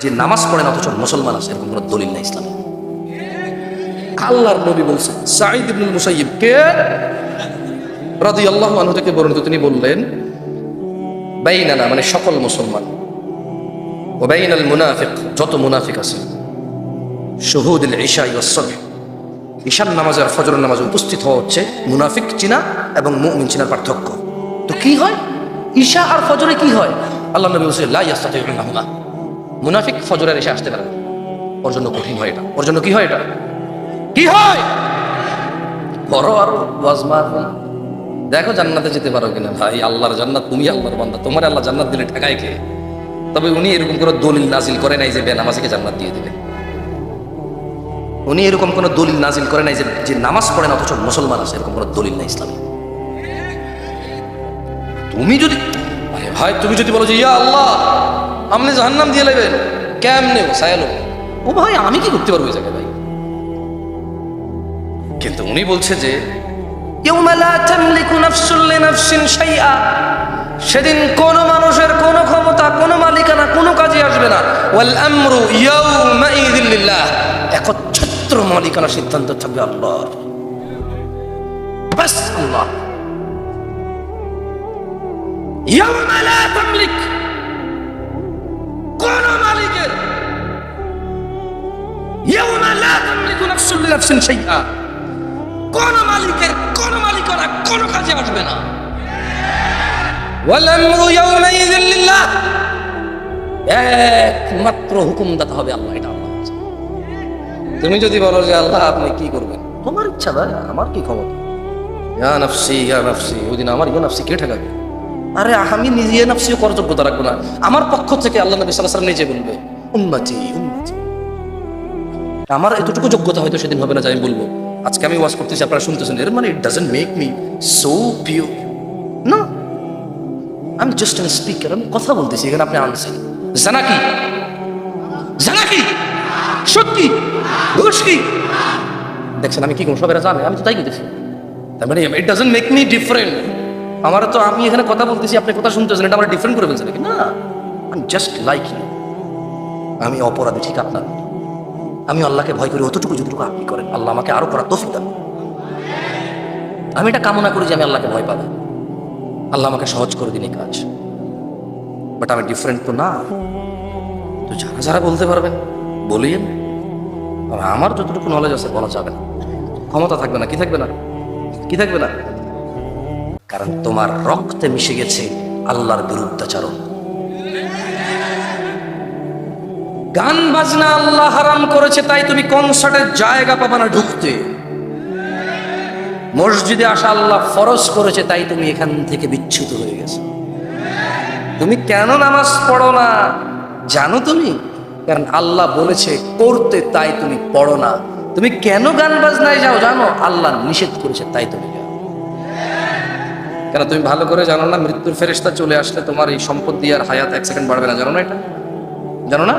যে নামাজ পড়ে না অথচ মুসলমান আছে, এরকম কোনো দলিল নাই ইসলামে। আল্লাহর নবী বলছেন, সাঈদ ইবনুল মুসাইয়িব কে রাদিয়াল্লাহু আনহু থেকে বর্ণিত, তিনি বললেন, বাইনানা মানে সকল মুসলমান, ওয়া বাইনাল মুনাফিক যত মুনাফিক আছে, শুহুদুল ইশা ওয়াস সুবহ ঈশার নামাজ আর ফজরের নামাজে উপস্থিত হওয়া হচ্ছে মুনাফিক চিনা এবং মুমিন চিনার পার্থক্য। তো কি হয় ঈশা আর ফজরে কি হয়? আল্লাহ নবী বলছেন লা ইয়াস্তাতিউনা, মুনাফিক ফজরের ঈশা আসতে পারে না, ওর জন্য কঠিন হয় এটা, ওর জন্য কি হয় এটা, কি হয়? বড় আর ওয়াজ মাহফিল, দেখো জান্নাতে যেতে পারো কিনা। ভাই আল্লাহর জান্নাত, তুমি আল্লাহর বান্দা, তোমার আল্লাহ জান্নাত দিলে ঠেকায় কে? তবে উনি এরকম কোনো দলিল নাজিল করে নাই যে বেনামাজিকে জান্নাত দিয়ে দেবে। উনি এরকম কোনো দলিল নাজিল করে নাই যে নামাজ পড়ে না অথচ মুসলমান আছে, এরকম কোনো দলিল নাই ইসলামে। তুমি যদি ভাই তুমি যদি বলো যে ইয়া আল্লাহ আপনি জাহান্নাম দিয়ে নেবেন, কেমনে সায়ালো, ও ভাই আমি কি করতে পারবো এই জায়গায় ভাই? কিন্তু উনি বলছে যে ইয়াউমা লা তামলিকু নাফসুন লিনাফসিন শাইআ, সেদিন কোন মানুষের কোন ক্ষমতা, কোন মালিকানা কোন কাজে আসবে না। ওয়াল আমরু ইয়াউমাইযিন লিল্লাহ, একচ্ছত্র মালিকানা সিদ্ধান্ত থাকবে আল্লাহর, বাস আল্লাহ। ইয়াউমা লা তামলিক, কোন মালিকের, ইয়াউমা লা তামলিকু নাফসুন লিনাফসিন শাইআ, কোন মালিকের কোন মালিকানা কোন কাজে আসবে না। ওয়াল আমরু ইয়াউমাইযিন লিল্লাহ, একমাত্র হুকুমদাতা হবে আল্লাহ। এটা আল্লাহ। তুমি যদি বলো যে আল্লাহ আপনি কি করবেন, তোমার ইচ্ছা ভাই, আমার কি ক্ষমতা, ইয়া নাফসি ইয়া নাফসি, ওই দিন আমার ইয়া নাফসি কে ঠেকাবে? আরে আমি নিজে ইয়া নাফসিও করার যোগ্যতা রাখবো না, আমার পক্ষ থেকে আল্লাহ নবী সাল্লাল্লাহু আলাইহি ওয়াসাল্লাম নিজে বলবে উম্মতি উম্মতি। আমার এতটুকু যোগ্যতা হয়তো সেদিন হবে না যে আমি বলবো আজকে আমি ওয়াজ করতেছি আপনারা শুনতেছেন, এর মানে it doesn't make me so pure. না, আমি জাস্ট এন স্পিকার, আমি কথা বলতেছি, এখানে আপনি আনছেন জানা কি, জানা কি, সত্যি ঘুষ কি, দেখছেন আমি কি কোন সবাই জানে, আমি তো তাই করতেছি। তার মানে it doesn't make me different. আমার তো আমি এখানে কথা বলতেছি, আপনি কথা শুনতেছেন, এটা আমার ডিফারেন্ট করে ফেলছে নাকি? না, I am just like you. আমি অপরাধী ঠিক আপনার, আমি আল্লাহকে ভয় করি অতটুকু যতটুকু আপনি করেন। আল্লাহ আমাকে আরো করার তৌফিক দান। আমি এটা কামনা করি যে আমি আল্লাহকে ভয় পাবো, আল্লাহ আমাকে সহজ করে দিন এই কাজ। বাট আমি ডিফারেন্ট তো না। তো যারা যারা বলতে পারবেন বলিয়েন, আমার যতটুকু নলেজ আছে বলা যাবে না, ক্ষমতা থাকবে না, কি থাকবে না, কি থাকবে না, কারণ তোমার রক্তে মিশে গেছে আল্লাহর বিরুদ্ধাচরণ। গান বাজনা আল্লাহ হারাম করেছে, তাই তুমি কনসার্টের জায়গা পাবে না ঢুকতে। মসজিদে আসা আল্লাহ ফরজ করেছে, তাই তুমি এখান থেকে বিচ্যুত হয়ে গেছো। তুমি কেন নামাজ পড়ো না জানো তুমি? কারণ আল্লাহ বলেছে করতে, তাই তুমি পড়ো না। তুমি কেন গান বাজনায় যাও জানো? আল্লাহ নিষেধ করেছে, তাই তুমি যাও। কেন তুমি ভালো করে জানো না মৃত্যুর ফেরেশতা চলে আসলে তোমার এই সম্পদ দিয়ে আর হায়াত 1 সেকেন্ড বাড়বে না? জানো না এটা? জানো না?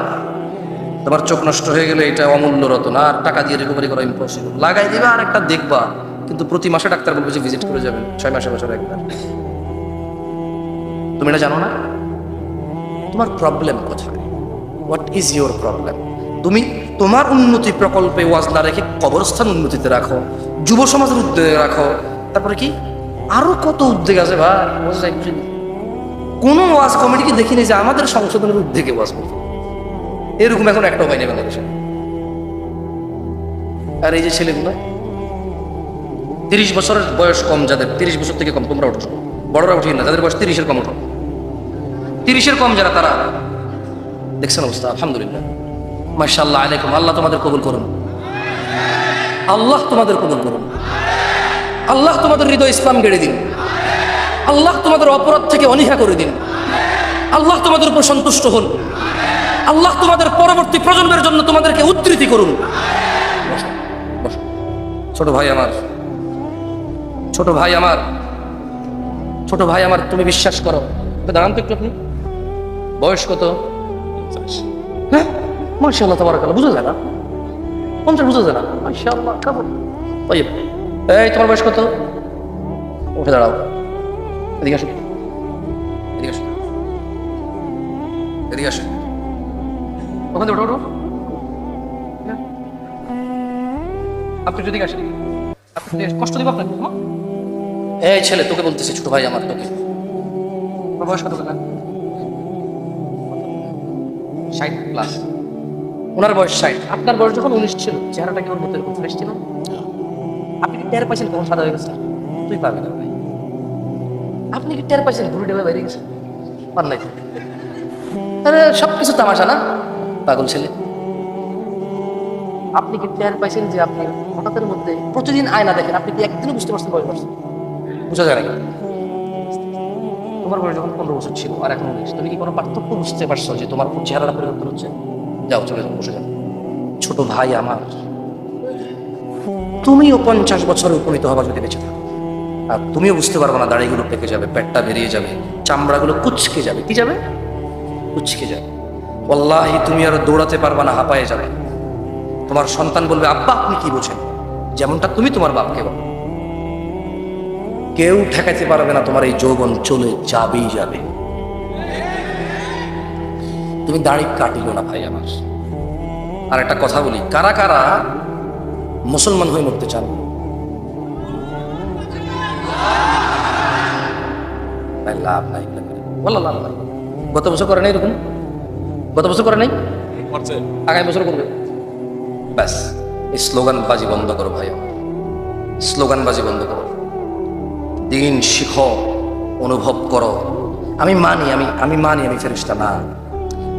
তোমার চোখ নষ্ট হয়ে গেলে এটা অমূল্য রত্ন, আর টাকা দিয়ে রিকভারি করা ইম্পসিবল। লাগাই দিবা আর একটা দেখবা, কিন্তু প্রতি মাসে ডাক্তার বলবে যে ভিজিট করে যাবেন, 6 মাসে বছরে একবার। তুমি এটা জানো না? তোমার প্রবলেম কোথায়? What is your problem? তুমি তোমার উন্নতি প্রকল্পে ওয়াজ না রেখে কবরস্থান উন্নতিতে রাখো, যুব সমাজের উদ্যোগে রাখো, তারপরে কি আরো কত উদ্যোগ আছে ভাই। কোন ওয়াজ কমিটিকে দেখিনি যে আমাদের সংশোধনের উদ্যোগে ওয়াজ করবে, এরকম এখন একটা উপায় নেই বাংলাদেশে। আর এই যে ছেলেগুলো 30 বছরের বয়স কম, যাদের 30 বছর থেকে কম, তোমরা ওঠো, বড়রা উঠি না, যাদের বয়স 30-এর কম ওঠো, 30-এর কম যারা, তারা দেখছেন অবস্থা। আলহামদুলিল্লাহ, মাশাআল্লাহ আলাইকুম। আল্লাহ তোমাদের কবুল করুন, আল্লাহ তোমাদের কবুল করুন, আল্লাহ তোমাদের হৃদয় ইসলাম গেড়ে দিন, আল্লাহ তোমাদের অপরাধ থেকে অনীহা করে দিন, আল্লাহ তোমাদের উপর সন্তুষ্ট হন, আল্লাহ তোমাদের পরবর্তী প্রজন্মের জন্য তোমাদেরকে উদ্ধৃতি করুন। ছোট ভাই আমার, ছোট ভাই আমার, ছোট ভাই আমার, তুমি বিশ্বাস করো, দাঁড়ান তো একটু। আপনি বয়স কত? হ্যাঁ, মাশাআল্লাহ তাবারাকাল্লাহ, বুঝা যায় না? 50 বুঝা যায় না? মাশাআল্লাহ। এই তোমার বয়স কত? উঠে দাঁড়াও, এদিকে আসো, এদিকে আসো, এদিকে আসো। ওখানে ওঠো ওঠো। আপনি যদি আসেন আপনি কষ্ট দিব আপনাকে, হ্যাঁ? এই ছেলে, তোকে বলতেছি, ছোট ভাই আমার, তোকে। আপনার বয়স কত টাকা? 60+। ওনার বয়স 60, আপনার বয়স যখন 19 ছিল, চেহারাটা কি ওর মতো এরকম ফ্রেশ ছিল? আপনি কি টের পাইছেন কখন সাদা হয়ে গেছে? তুই পাবি না ভাই। আপনি কি টের পাইছেন ঘুরে ডেবে বাইরে গেছে? পার নাই তো। আরে সব কিছু তামাশা না, পাগল ছেলে। আপনি কি টের পাইছেন যে আপনি হঠাৎের মধ্যে প্রতিদিন আয়না দেখেন, আপনি কি একদিনও বুঝতে পারছেন বয়স পারছেন? বুঝা যায় না। তোমার বয়স যখন 15 বছর ছিল আর এখন 19, তুমি কি কোনো পার্থক্য বুঝতে পারছো যে তোমার চেহারাটা পরিবর্তন হচ্ছে? যাও, চলে যাও, বসে যাও। ছোট ভাই আমার, তুমিও 50 বছরে উপনীত হবা যদি বেঁচে থাকো, আর তুমিও বুঝতে পারবে না, দাড়িগুলো পেকে যাবে, পেটটা বেরিয়ে যাবে, চামড়াগুলো কুচকে যাবে। কি যাবে? কুচকে যাবে। ওয়াল্লাহি তুমি আর দৌড়াতে পারবা না, হাঁপায়ে যাবে। তোমার সন্তান বলবে, আব্বা আপনি কি বোঝেন, যেমনটা তুমি তোমার বাপকে বলো। কেউ ঠেকাইতে পারবে না, তোমার এই যৌবন চলে যাবেই যাবে। তুমি দাড়ি কাটিলো না ভাই আমার। আর একটা কথা বলি, কারা কারা মুসলমান হয়ে মরতে চান? ভাই লাভ নাই, বলো লাভ নাই। গত বছর করে নাই এরকম? গত বছর করে নাই, আগামী বছর করবে। ব্যাস, এই স্লোগানবাজি বন্ধ করো ভাই আমার, স্লোগানবাজি বন্ধ করো। দিন শিখো, অনুভব করো। আমি মানি, আমি মানি আমি ফেরেশতা না।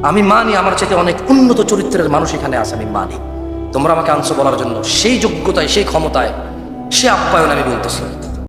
আমি মানি আমার চাইতে অনেক উন্নত চরিত্রের মানুষ এখানে আছে, আমি মানি। তোমরা আমাকে আনছো বলার জন্য, সেই যোগ্যতায়, সেই ক্ষমতায়, সে আপ্যায়ন আমি বলতেছি।